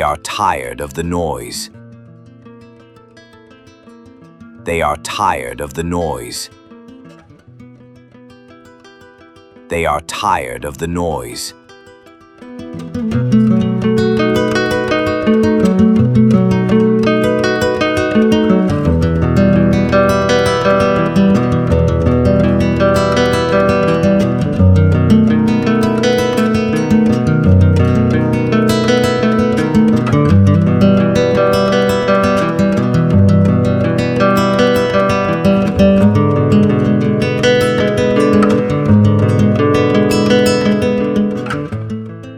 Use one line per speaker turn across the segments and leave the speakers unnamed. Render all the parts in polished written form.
are tired of the noise. They are tired of the noise. They are tired of the noise.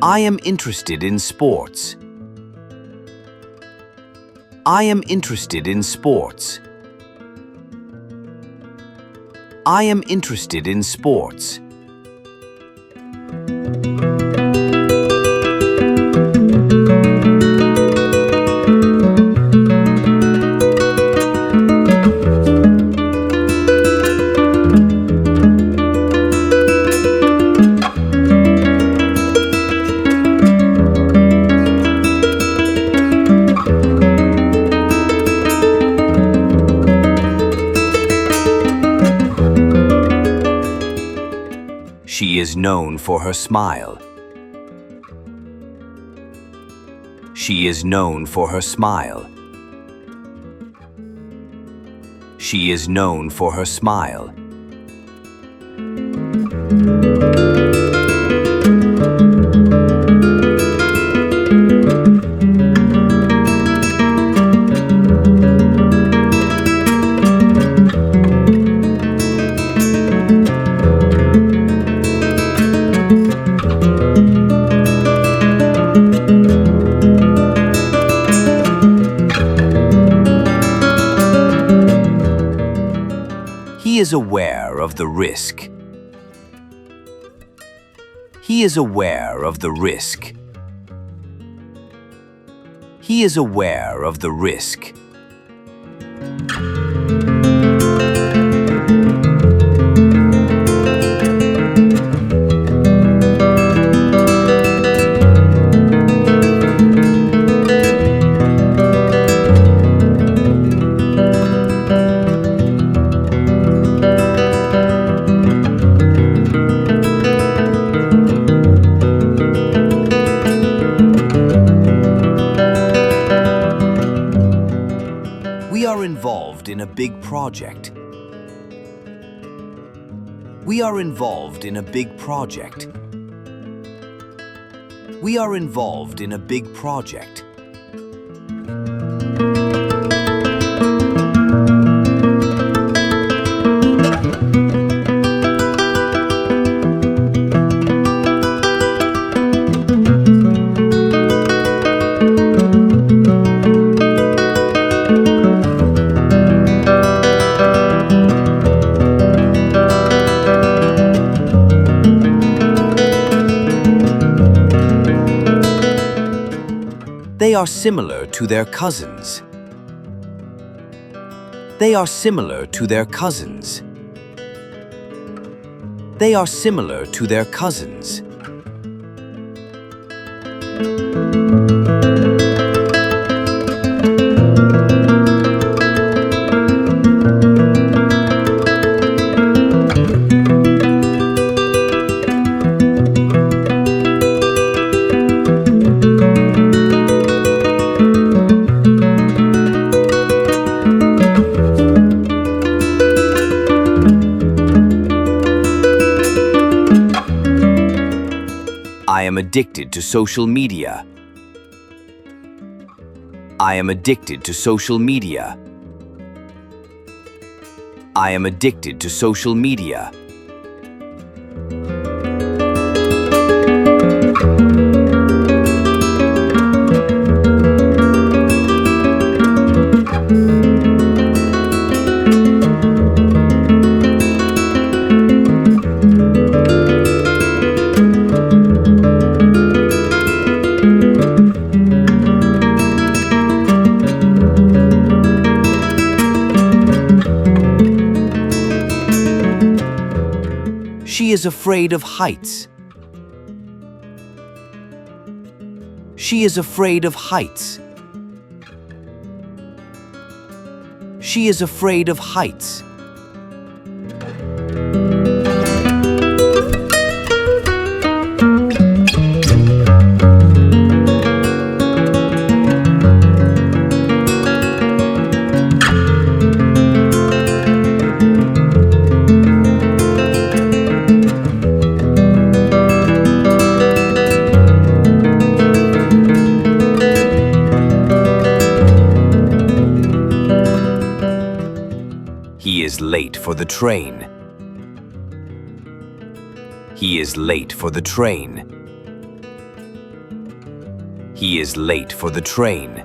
I am interested in sports. I am interested in sports. I am interested in sports. She is known for her smile. She is known for her smile. She is known for her smile. He is aware of the risk. He is aware of the risk. He is aware of the risk. We are involved in a big project. We are involved in a big project. We are involved in a big project. They are similar to their cousins. They are similar to their cousins. They are similar to their cousins. I am addicted to social media. I am addicted to social media. I am addicted to social media. She is afraid of heights. She is afraid of heights. She is afraid of heights. He is late for the train. He is late for the train. He is late for the train.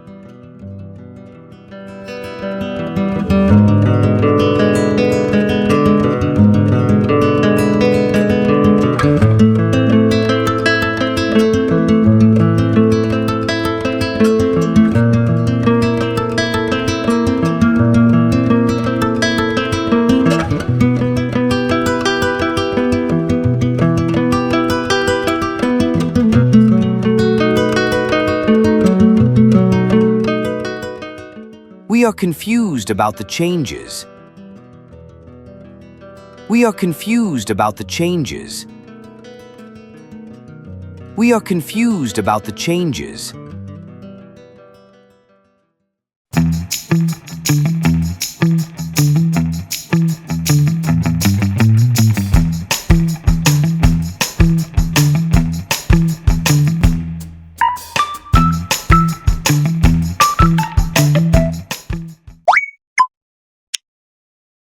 We are confused about the changes. We are confused about the changes. We are confused about the changes.